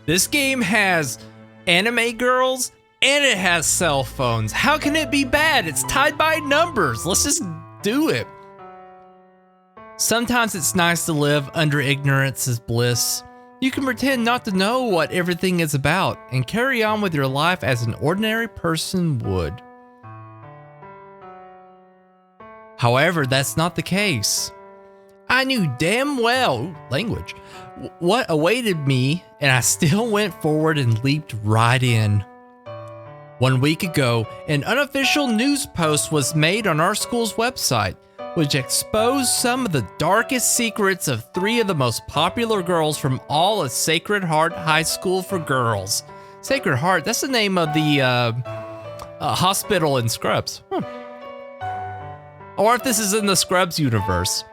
This game has anime girls and it has cell phones. How can it be bad? It's tied by numbers. Let's just do it. Sometimes it's nice to live under ignorance is bliss. You can pretend not to know what everything is about and carry on with your life as an ordinary person would. However, that's not the case. I knew damn well, language, what awaited me, and I still went forward and leaped right in. 1 week ago, an unofficial news post was made on our school's website, which exposed some of the darkest secrets of 3 of the most popular girls from all of Sacred Heart High School for Girls. Sacred Heart, that's the name of the hospital in Scrubs. Or if this is in the Scrubs universe.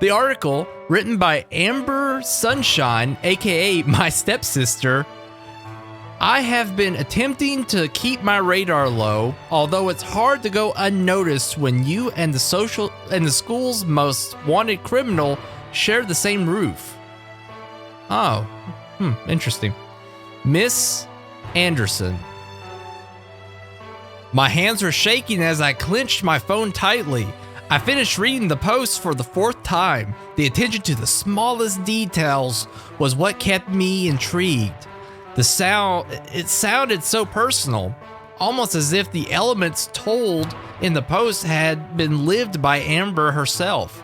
The article, written by Amber Sunshine, aka my stepsister. I have been attempting to keep my radar low, although it's hard to go unnoticed when you and the school's most wanted criminal share the same roof. Oh, interesting. Miss Anderson. My hands were shaking as I clenched my phone tightly. I finished reading the post for the 4th time. The attention to the smallest details was what kept me intrigued. It sounded so personal, almost as if the elements told in the post had been lived by Amber herself.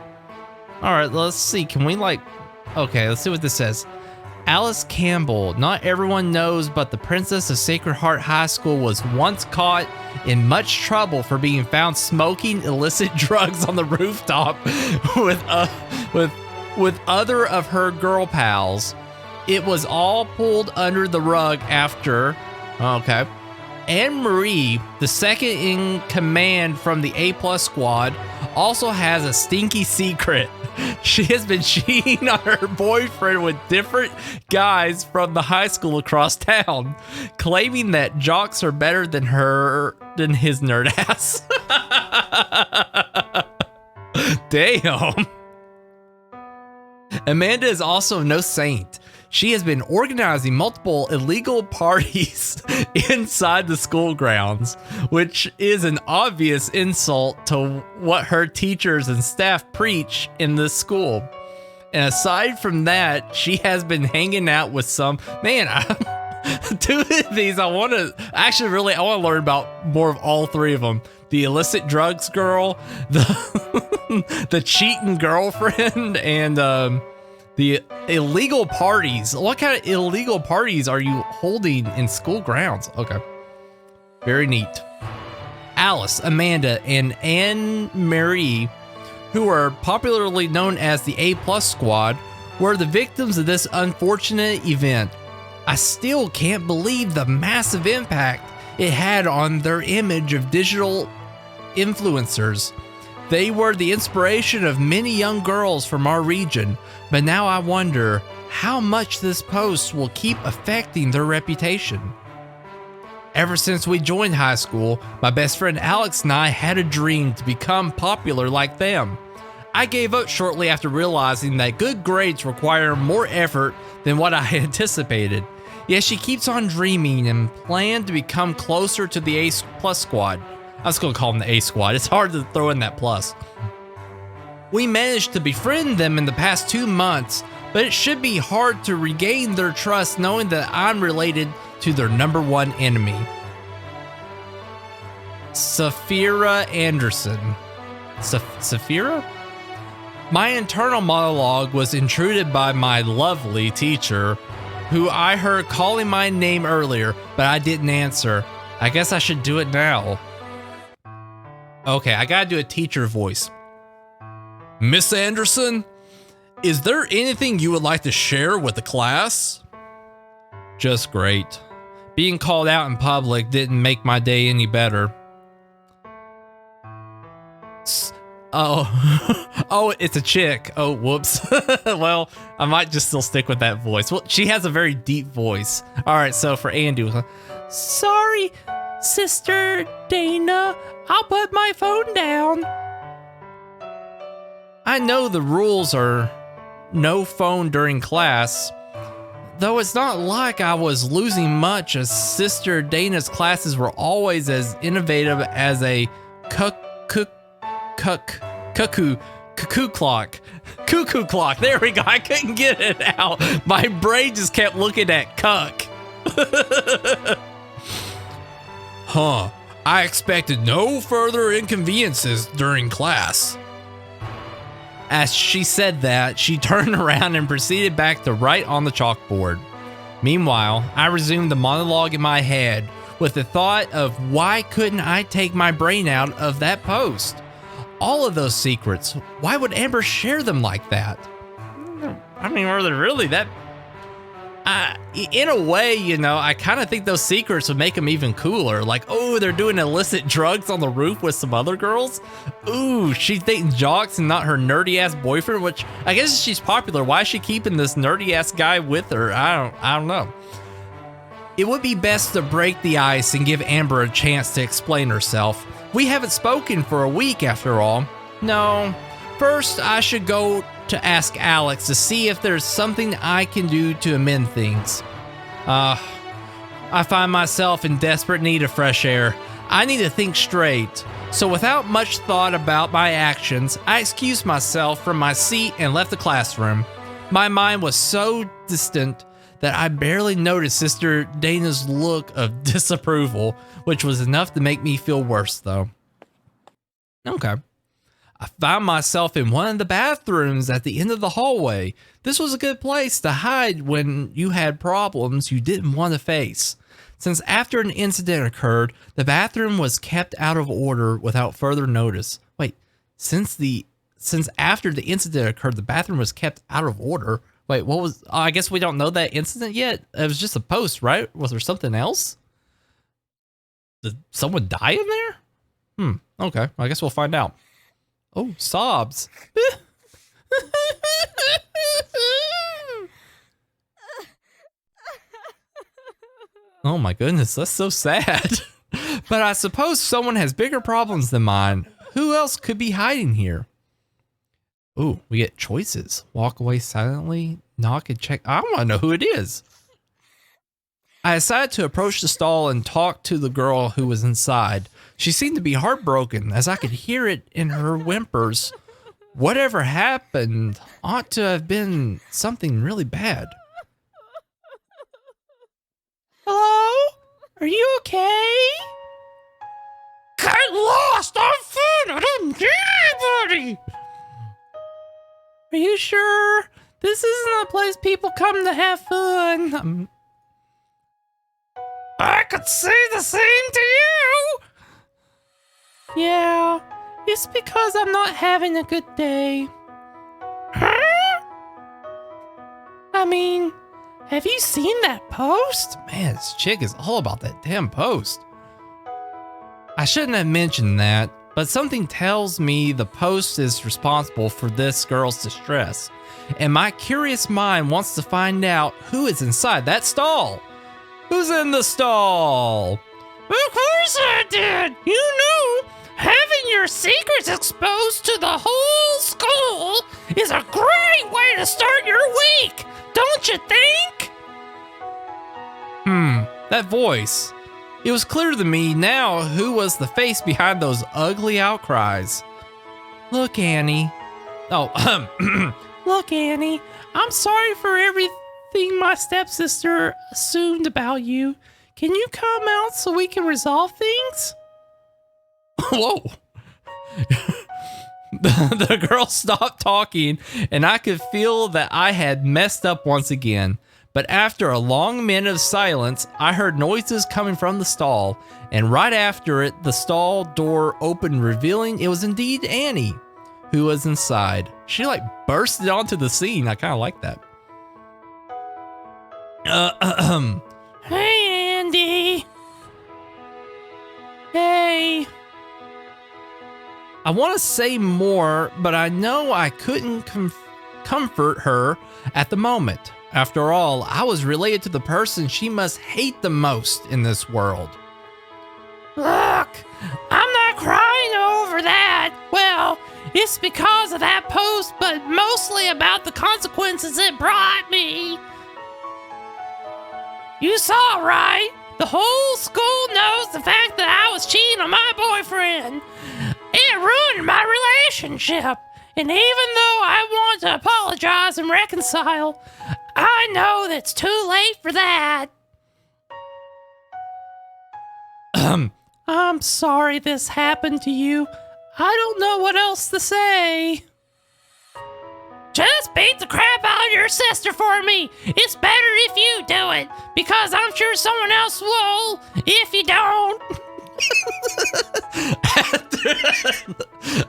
All right, let's see. Okay, let's see what this says. Alice Campbell. Not everyone knows, but the princess of Sacred Heart High School was once caught in much trouble for being found smoking illicit drugs on the rooftop with other of her girl pals. It was all pulled under the rug after, Anne Marie, the second in command from the A+ squad, also has a stinky secret. She has been cheating on her boyfriend with different guys from the high school across town, claiming that jocks are better than his nerd ass. Damn. Amanda is also no saint. She has been organizing multiple illegal parties inside the school grounds, which is an obvious insult to what her teachers and staff preach in this school. And aside from that, she has been hanging out with some two of these I want to learn about more of all 3 of them. The illicit drugs girl, the cheating girlfriend, and the illegal parties. What kind of illegal parties are you holding in school grounds? Okay. Very neat. Alice, Amanda, and Anne Marie, who are popularly known as the A+ squad, were the victims of this unfortunate event. I still can't believe the massive impact it had on their image of digital influencers. They were the inspiration of many young girls from our region, but now I wonder how much this post will keep affecting their reputation. Ever since we joined high school, my best friend Alex and I had a dream to become popular like them. I gave up shortly after realizing that good grades require more effort than what I anticipated. Yet she keeps on dreaming and planned to become closer to the A+ squad. I was going to call them the A squad. It's hard to throw in that plus. We managed to befriend them in the past 2 months, but it should be hard to regain their trust knowing that I'm related to their #1 enemy. Safira Anderson. Safira? My internal monologue was intruded by my lovely teacher, who I heard calling my name earlier, but I didn't answer. I guess I should do it now. Okay, I gotta do a teacher voice. Miss Anderson, is there anything you would like to share with the class? Just great. Being called out in public didn't make my day any better. Oh, it's a chick. Oh, whoops. Well, I might just still stick with that voice. Well, she has a very deep voice. All right, so for Andy, sorry, Sister Dana, I'll put my phone down. I know the rules are no phone during class. Though it's not like I was losing much, as Sister Dana's classes were always as innovative as a cuckoo clock. Cuckoo clock. There we go. I couldn't get it out. My brain just kept looking at cuck. Huh. I expected no further inconveniences during class. As she said that, she turned around and proceeded back to write on the chalkboard. Meanwhile, I resumed the monologue in my head with the thought of why couldn't I take my brain out of that post? All of those secrets, why would Amber share them like that? I mean, were they really that... in a way, you know, I kind of think those secrets would make them even cooler. Like, oh, they're doing illicit drugs on the roof with some other girls. Ooh, she's dating jocks and not her nerdy ass boyfriend, which I guess she's popular. Why is she keeping this nerdy ass guy with her? I don't know. It would be best to break the ice and give Amber a chance to explain herself. We haven't spoken for a week after all. No, first I should go to ask Alex to see if there's something I can do to amend things. I find myself in desperate need of fresh air. I need to think straight. So without much thought about my actions, I excused myself from my seat and left the classroom. My mind was so distant that I barely noticed Sister Dana's look of disapproval, which was enough to make me feel worse though. Okay. I found myself in one of the bathrooms at the end of the hallway. This was a good place to hide when you had problems you didn't want to face. Since after an incident occurred, the bathroom was kept out of order without further notice. Wait, since after the incident occurred, the bathroom was kept out of order? Wait, what was... I guess we don't know that incident yet? It was just a post, right? Was there something else? Did someone die in there? Okay, I guess we'll find out. Oh, sobs. Oh my goodness, that's so sad. But I suppose someone has bigger problems than mine. Who else could be hiding here? Ooh, we get choices. Walk away silently, knock and check. I want to know who it is. I decided to approach the stall and talk to the girl who was inside. She seemed to be heartbroken, as I could hear it in her whimpers. Whatever happened ought to have been something really bad. Hello? Are you okay? Get lost! I'm fine! I don't need anybody! Are you sure? This isn't a place people come to have fun. I could say the same to you! Yeah, it's because I'm not having a good day. Huh? I mean, have you seen that post? Man, this chick is all about that damn post. I shouldn't have mentioned that, but something tells me the post is responsible for this girl's distress, and my curious mind wants to find out who is inside that stall. Who's in the stall? Of course I did! You know, having your secrets exposed to the whole school is a great way to start your week, don't you think? That voice. It was clear to me now who was the face behind those ugly outcries. Look, Annie. Oh, look, Annie. I'm sorry for everything my stepsister assumed about you. Can you come out so we can resolve things? Whoa. The girl stopped talking, and I could feel that I had messed up once again. But after a long minute of silence, I heard noises coming from the stall, and right after it, the stall door opened, revealing it was indeed Annie, who was inside. She like bursted onto the scene. I kind of like that. Hey, Andy. Hey. I want to say more, but I know I couldn't comfort her at the moment. After all, I was related to the person she must hate the most in this world. Look, I'm not crying over that. Well, it's because of that post, but mostly about the consequences it brought me. You saw, right? The whole school knows the fact that I was cheating on my boyfriend. It ruined my relationship. And even though I want to apologize and reconcile, I know that it's too late for that. I'm sorry this happened to you. I don't know what else to say. Just beat the crap out of your sister for me. It's better if you do it, because I'm sure someone else will if you don't.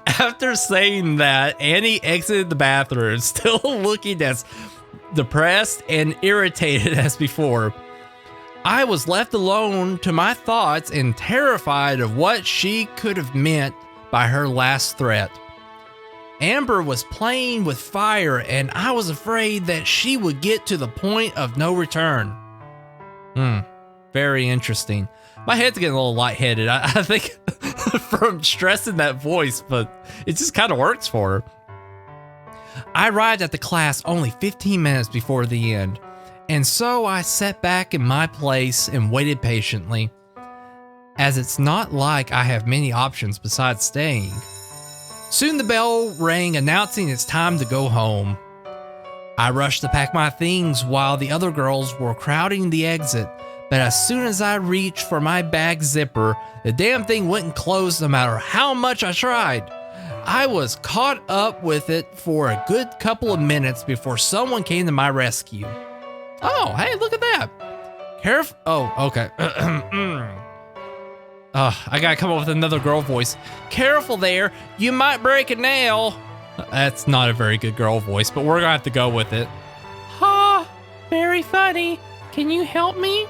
After saying that, Annie exited the bathroom, still looking as depressed and irritated as before. I was left alone to my thoughts and terrified of what she could have meant by her last threat. Amber was playing with fire, and I was afraid that she would get to the point of no return. Very interesting. My head's getting a little lightheaded. I think from stressing that voice, but it just kind of works for her. I arrived at the class only 15 minutes before the end, and so I sat back in my place and waited patiently, as it's not like I have many options besides staying. Soon the bell rang, announcing it's time to go home. I rushed to pack my things while the other girls were crowding the exit, but as soon as I reached for my bag zipper, the damn thing wouldn't close no matter how much I tried. I was caught up with it for a good couple of minutes before someone came to my rescue. Oh, hey, look at that. Careful. Oh, okay. I gotta come up with another girl voice. Careful there, you might break a nail. That's not a very good girl voice, but we're gonna have to go with it. Ha, very funny. Can you help me?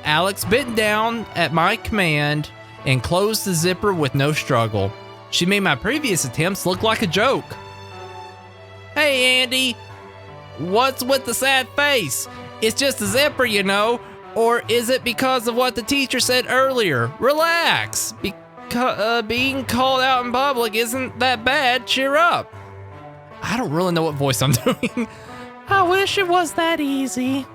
Alex bent down at my command and closed the zipper with no struggle. She made my previous attempts look like a joke. Hey, Andy, what's with the sad face? It's just a zipper, you know. Or is it because of what the teacher said earlier? Relax. Being called out in public isn't that bad. Cheer up. I don't really know what voice I'm doing. I wish it was that easy.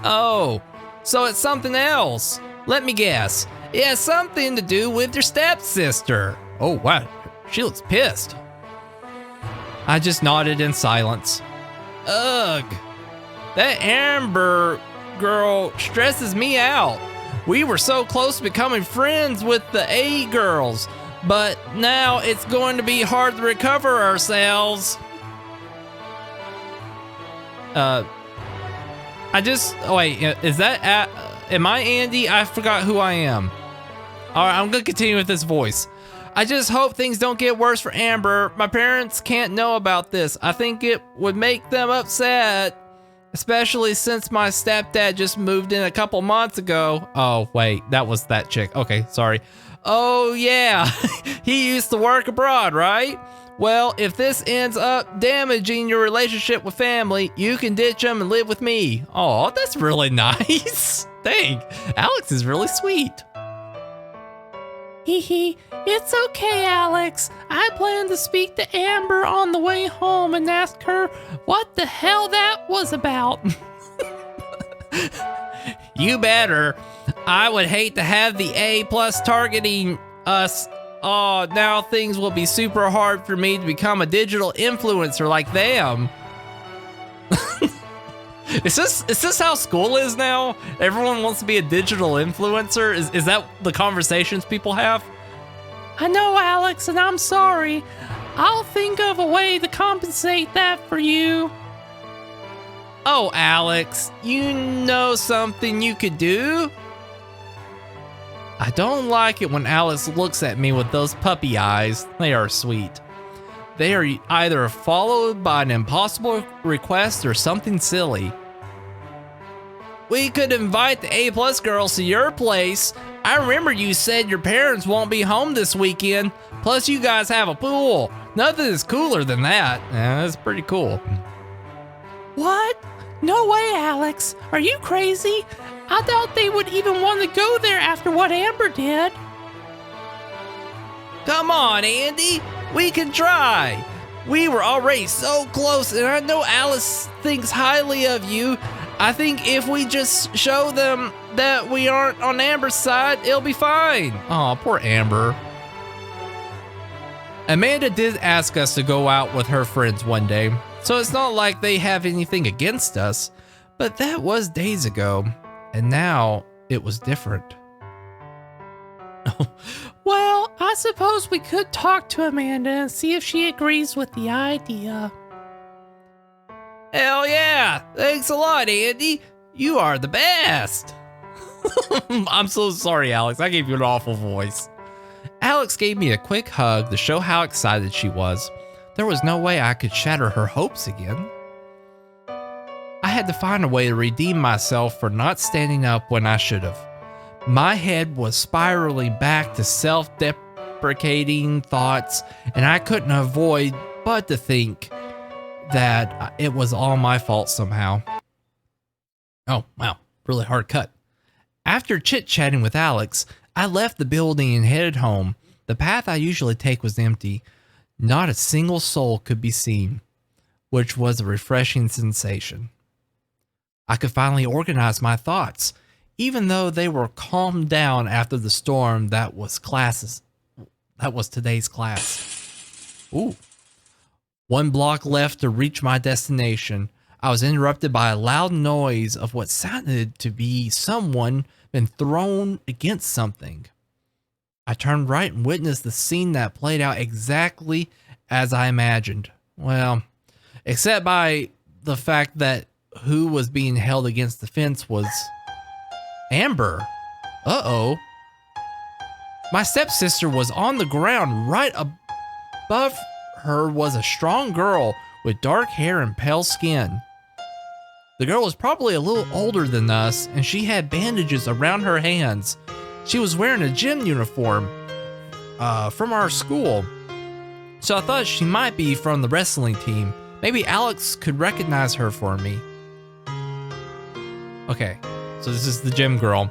Oh, so it's something else. Let me guess. It has something to do with your stepsister. Oh, wow. She looks pissed. I just nodded in silence. Ugh. That Amber girl stresses me out. We were so close to becoming friends with the A girls, but now it's going to be hard to recover ourselves. Is that am I Andy? I forgot who I am. All right, I'm gonna continue with this voice. I just hope things don't get worse for Amber. My parents can't know about this. I think it would make them upset. Especially since my stepdad just moved in a couple months ago. Oh, wait, that was that chick. Okay, sorry. Oh, yeah, he used to work abroad, right? Well, if this ends up damaging your relationship with family, you can ditch him and live with me. Oh, that's really nice. Dang, Alex is really sweet. Hee, it's okay, Alex. I plan to speak to Amber on the way home and ask her what the hell that was about. You better. I would hate to have the A+ targeting us. Oh, now things will be super hard for me to become a digital influencer like them. Is this how school is now? Everyone wants to be a digital influencer? Is that the conversations people have? I know, Alex, and I'm sorry. I'll think of a way to compensate that for you. Oh, Alex, you know something you could do? I don't like it when Alex looks at me with those puppy eyes. They are sweet. They are either followed by an impossible request or something silly. We could invite the A+ girls to your place. I remember you said your parents won't be home this weekend. Plus you guys have a pool. Nothing is cooler than that. Yeah, that's pretty cool. What? No way, Alex. Are you crazy? I doubt they would even want to go there after what Amber did. Come on, Andy. We can try. We were already so close, and I know Alice thinks highly of you. I think if we just show them that we aren't on Amber's side, it'll be fine. Oh, poor Amber. Amanda did ask us to go out with her friends one day, so it's not like they have anything against us, but that was days ago, and now it was different. Well, I suppose we could talk to Amanda and see if she agrees with the idea. Hell yeah! Thanks a lot, Andy. You are the best. I'm so sorry, Alex. I gave you an awful voice. Alex gave me a quick hug to show how excited she was. There was no way I could shatter her hopes again. I had to find a way to redeem myself for not standing up when I should have. My head was spiraling back to self-deprecating thoughts, and I couldn't avoid but to think that it was all my fault somehow. Oh, wow. Really hard cut. After chit-chatting with Alex, I left the building and headed home. The path I usually take was empty. Not a single soul could be seen, which was a refreshing sensation. I could finally organize my thoughts, even though they were calmed down after the storm that was today's class. Ooh. One block left to reach my destination. I was interrupted by a loud noise of what sounded to be someone been thrown against something. I turned right and witnessed the scene that played out exactly as I imagined. Well, except by the fact that who was being held against the fence was Amber. Uh-oh. My stepsister was on the ground. Right above her was a strong girl with dark hair and pale skin. The girl was probably a little older than us, and she had bandages around her hands. She was wearing a gym uniform from our school, so I thought she might be from the wrestling team. Maybe Alex could recognize her for me. Okay, so this is the gym girl.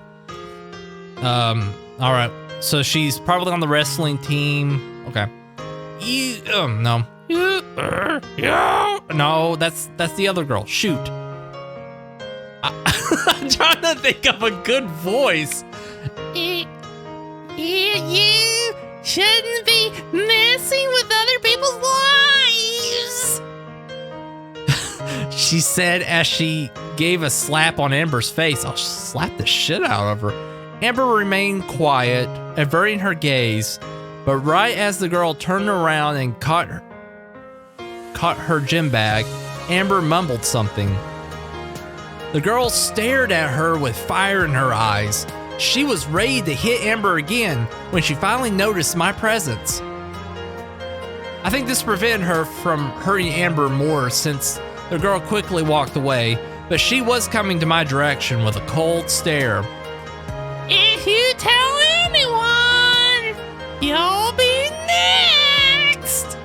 All right, so she's probably on the wrestling team. Okay. No. No, that's the other girl. Shoot. I'm trying to think of a good voice. You shouldn't be messing with other people's lives. She said as she gave a slap on Amber's face. I'll slap the shit out of her. Amber remained quiet, averting her gaze, but right as the girl turned around and caught her gym bag, Amber mumbled something. The girl stared at her with fire in her eyes. She was ready to hit Amber again when she finally noticed my presence. I think this prevented her from hurting Amber more since the girl quickly walked away, but she was coming to my direction with a cold stare. If you tell anyone, you'll be next,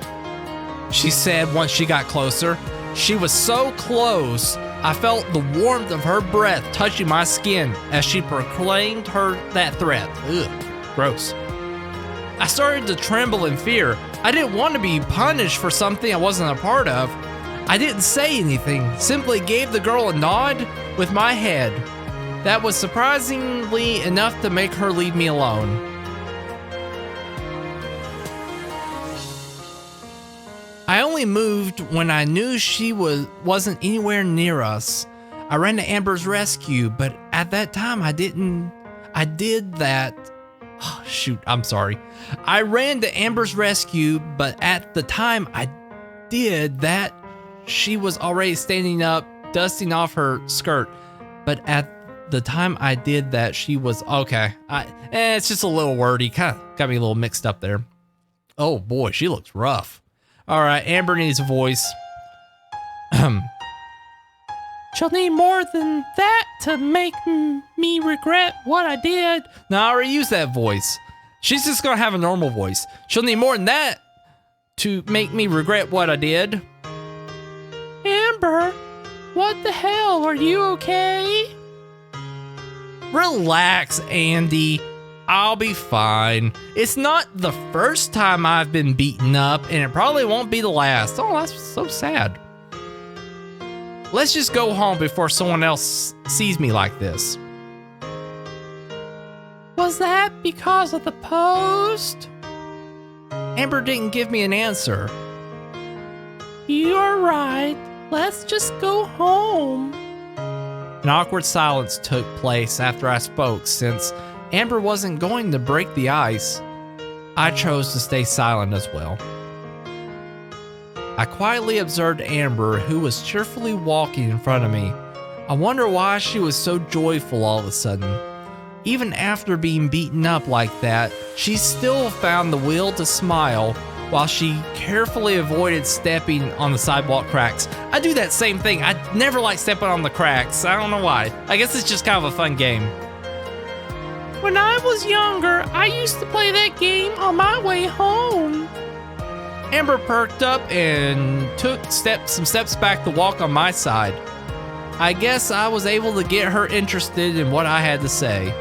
she said once she got closer. She was so close, I felt the warmth of her breath touching my skin as she proclaimed that threat. Ugh, gross. I started to tremble in fear. I didn't want to be punished for something I wasn't a part of. I didn't say anything, simply gave the girl a nod with my head. That was surprisingly enough to make her leave me alone. I only moved when I knew she wasn't anywhere near us. I ran to Amber's rescue, but at that time I did that. Oh, shoot, I'm sorry. I ran to Amber's rescue, but at the time I did that, she was already standing up, dusting off her skirt. But at the time I did that, she was okay. It's just a little wordy, kind of got me a little mixed up there. Oh boy, she looks rough. All right, Amber needs a voice. She'll need more than that to make me regret what I did. No, I already used that voice. She's just gonna have a normal voice. She'll need more than that to make me regret what I did. Amber, what the hell? Are you okay? Relax, Andy. I'll be fine. It's not the first time I've been beaten up, and it probably won't be the last. Oh, that's so sad. Let's just go home before someone else sees me like this. Was that because of the post? Amber didn't give me an answer. You're right. Let's just go home. An awkward silence took place after I spoke. Since Amber wasn't going to break the ice, I chose to stay silent as well. I quietly observed Amber, who was cheerfully walking in front of me. I wonder why she was so joyful all of a sudden. Even after being beaten up like that, she still found the will to smile while she carefully avoided stepping on the sidewalk cracks. I do that same thing. I never like stepping on the cracks. I don't know why. I guess it's just kind of a fun game. When I was younger, I used to play that game on my way home. Amber perked up and took some steps back to walk on my side. I guess I was able to get her interested in what I had to say.